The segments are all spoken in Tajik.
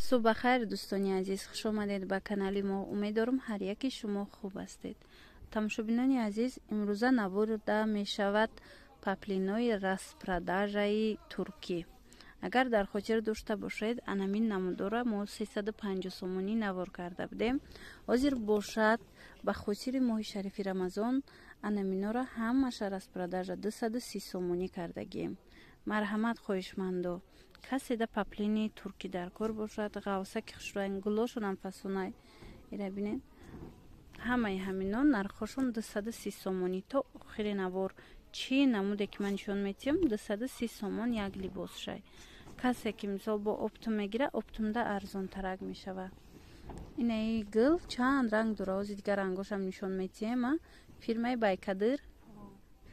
صبح خیر دوستانی عزیز، خوش آمدید به کانال ما. امیدوارم هر یکی شما خوب هستید. تماشاچیان عزیز، امروزه نبرده می شود پاپلینوی распродажаи ترکی. اگر در خاطر داشته باشید انامین نموداره ما 350 سومونی نوار کرده بودیم. حاضر باشد به خاطر ماه شریف رمضان انامینا را همش распродажа 230 سومونی کرده گیم. مرحمت خواهشمندو کسی ده پاپلینی ترکی در کار باشد غوسه که خشروین گلاشون هم فسونای ایره بینید همه همینان نرخشون 230 سومونی تا آخر نوار چی نموده که من نشون میتیم 230 سومون یک لباس شای. کسی که مثال با اپتوم میگیره اپتوم ده ارزان ترک میشوه. اینه ای گل چند رنگ داره از دیگر رنگاش هم نشون میتیم.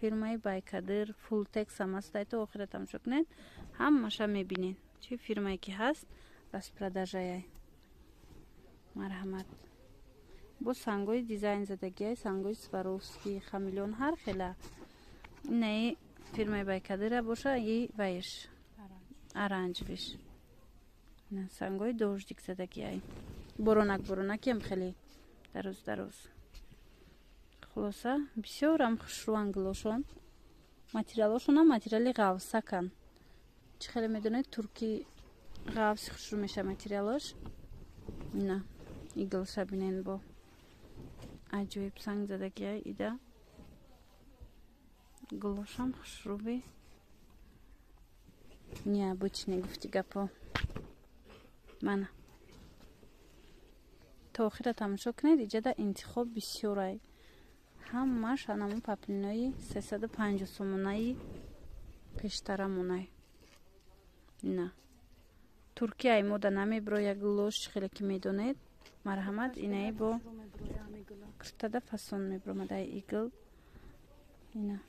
فیرمای بایکادر فول تکس هم هست تا آخرت هم شکنید همش هم میبینید چه فیرمایی که هست распродажаи. مرحمت با سنگوی دیزاین زدگی های سنگوی سواروفسکی خمیلیون هر خیلی نه فیرمای بایکادر باشه ای ویش ارنج بیش نه سنگوی دوژدیک زدگی های برونک هم خیلی دروز خلاصه بسیار هم خوشروان گلوشون ماتریالشون هم ماتریالی غوصه کن چه خیلی میدونید ترکی غوصی خوشرو میشه ماتریالش نه ایگلش بینین با عجیب سنگ زدگی های ایده گلوش هم خوشرو بی необычный گفتی گپا من تا آخر تماشا کنید اینجا ده انتخاب بسیاره همش همون پاپلینای 350 سومونای پیشترمونه نه ترکیه ای مودا نمیبروی گلوش خیلی که میدونید مرحمت اینه با کرتاده فاسون میبرومده ایگل اینه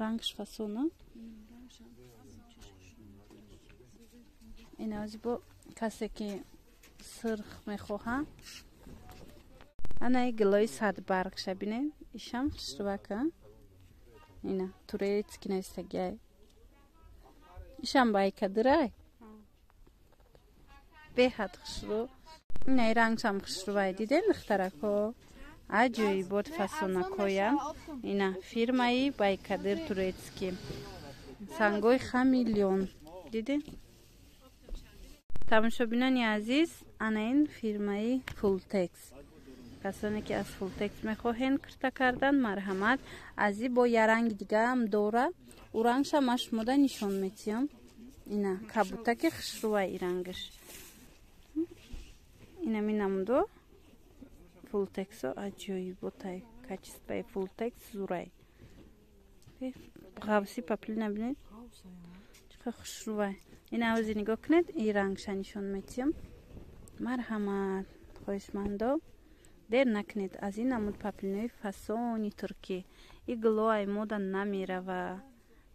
رنگش فاسونه اینه ازی با کسی که سرخ میخواه انا گلوی صد برق شبینه ایشم خشرو که اینه туrecki نستگی ایشم بایکادر به حد خشرو اینه رنگش هم خشرو دیده نخترکو عجوی بود فاسونا کویا اینه فیرمایی بایکادر туrecki سنگوی خمیلیون دیده تماشا بینانی عزیز انا این فیرمایی فول تکس کسانی که از فول تکس میخواهین کرتا کردن مرحمت ازی با یه رنگ دیگه هم دوره او رنگش هم اشموده نشون میتیم اینه کبوتا که خشروه ای رنگش اینه می نمودو فول تکس ها عجوی بوتای کچیسپای فول تکس زورای غوصی پاپلی نبینید چقدر خشروه اینه اوزی نگاه کنید این رنگش نشون میتیم مرحمت خواهشمندو دیر نکنید از این نمود پاپلینوی فاسونی ترکی این گلوهای مودا نمیره و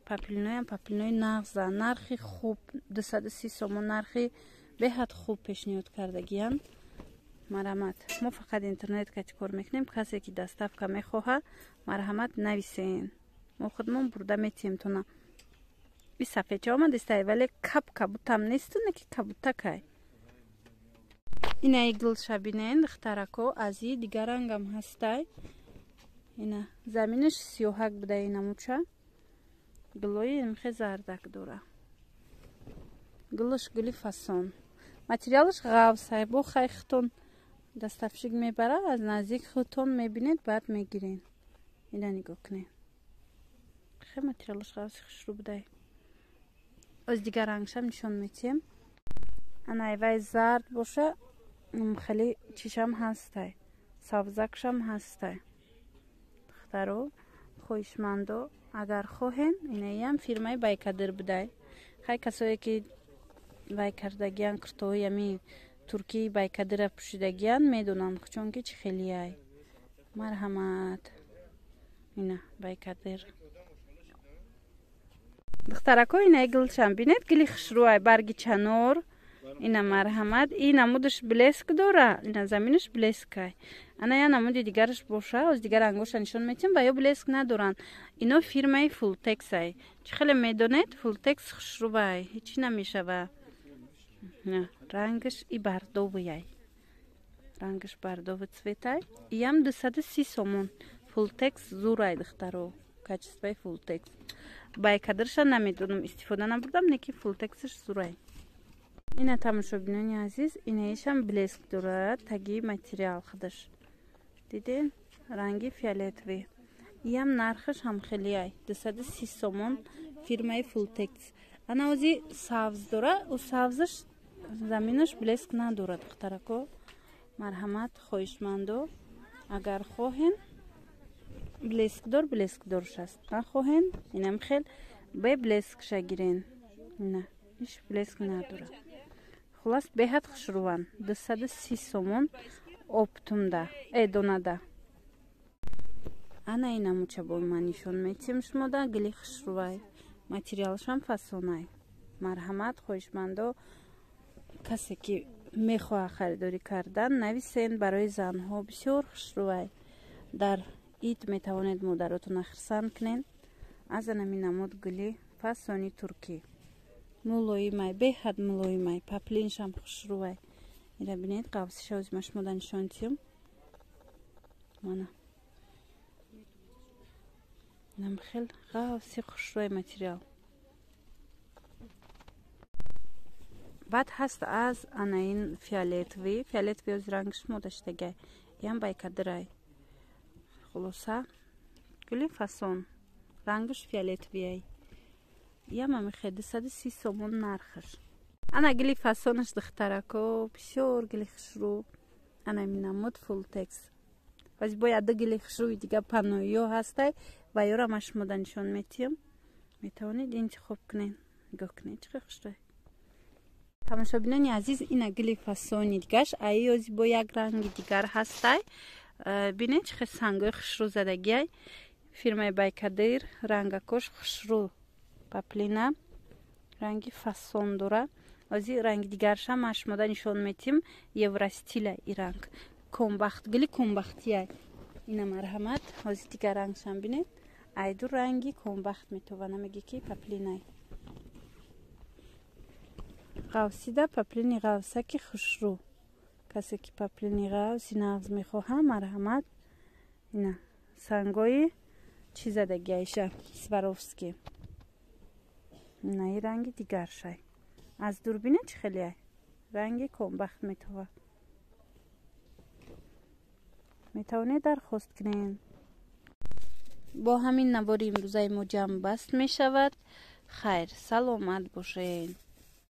پاپلینوی هم پاپلینوی نغزه نرخی خوب 230 سومون نرخی به حد خوب پیشنهاد کردگیان مرحمت ما فقط اینترنت که کار میکنیم کسی که دستف که میخواه مرحمت نویسین ما خودمون برده میتیم تونه این صفحه چه آمد استایی ولی کبوت هم نیستونه که کبوتا که اینه ایگل شبینین دخترکو از این دیگر رنگ هم هسته اینه زمینش 38 بوده اینه موچه گلوی نمیخواه زردک دوره گلوش گلی فاسون ماتریالش غوصه با خیختون دستفشگ میبره از نزدیک خودتون میبینید بعد میگیرین اینه نگاه کنین خیلی ماتریالش غوصه خوش رو بوده از دیگر رنگش هم نشون میتیم انا ایوه زرد باشه خیلی چیشم هسته سبزکش هم هسته دخترو خویشمندو اگر خواهین اینه هم فیرمای بایکادر بده خیلی کسایی که بایکاردگیان کرتوی همی ترکی بایکادر پوشیدگیان میدونن چون که چی خیلی های مرحمت اینه بایکادر دخترکو اینه گلشم بینید گلی خشروه برگی چنور اینه مرحمت این نمودش بلسک دوره اینه زمینش بلسکه انا یا نمود دیگرش باشه از دیگر انگوش نشون میتیم و یا بلسک ندارن اینا فیرمای فول تکس های چه خیلی میدونید فول تکس خشروبه هیچی نمیشه و نه رنگش ای بردوبیه رنگش بردوب цветай ям 230 сомон фултекс зурай духтаро качествои фултекс байкадырша намедонам истифода набурдам неки фултексиш зурай ина тамошобинони азиз инаишам блеск дорад таги материал хадаш диден ранги фиолетовый ям нархаш ҳам хелиай 230 сомон фирмаи фултекс ана ози савз дора у савзиш заминаш блеск надорад духтарако марҳамат хоҳишмандо агар хоҳен блескдор шаст нахоҳен инам хел бе блескша гирен на иш блеск надора хулас беҳад хушруван 230 сомон оптумда донада ана инамуча бо ман нишон метиҳем шумода гили хушрувай материалшам фасонай марҳамат хоҳишмандо касе ки мехоҳад харидорӣ кардан нависен барои занҳо бисёр хушрувай дар ид метавонед модаротона хирсанд кунед аз анами намуд гули фасони туркӣ мулоимай беҳад мулоимай паплиншам хушрувай ира бинед қавсиша озима шумода нишонтиюм мана нам хел қавси хушрувай материал баъд ҳаст аз анаин фиолетовый оз рангш модаштагай ям байкадырай хулоса гули фасон рангш фиолетовий ям амихе 230 сомон нархаш ана гули фасонаш духтарако бисёр гули хушру ана минамуд фултекс вази бояд ду гули хушруи дига паноиё ҳастай ва ёра ма шумода нишон метиҳам метавонед интихоб кунед нигоҳ кунед чӣ хушрӯй тамошобинони азиз ина гули фасони дигаш айёзи бо як ранги дигар ҳастай бинед чӣ хел сангои хушрӯ задагиай фирмаи байкадир рангакош хушрӯ паплина ранги фасон дора ози ранги дигаршам ма шумода нишон метиҳем евростила и ранг комбахт гули комбахтияй ина марҳамат ози дигар рангшам бинед айду ранги комбахт метова намеги ки паплинай ғавсида паплини ғавсаки хушрӯ касе ки паплини ғавси нағз мехоҳам марҳамат ина сангои чӣ задагиайша сваровски инаи ранги дигаршай аз дур бинед чӣ хелиай ранги комбахт метова метавонед дархост кунед бо ҳамин навори имрӯзаи мо ҷамъ баст мешавад хайр саломат бошед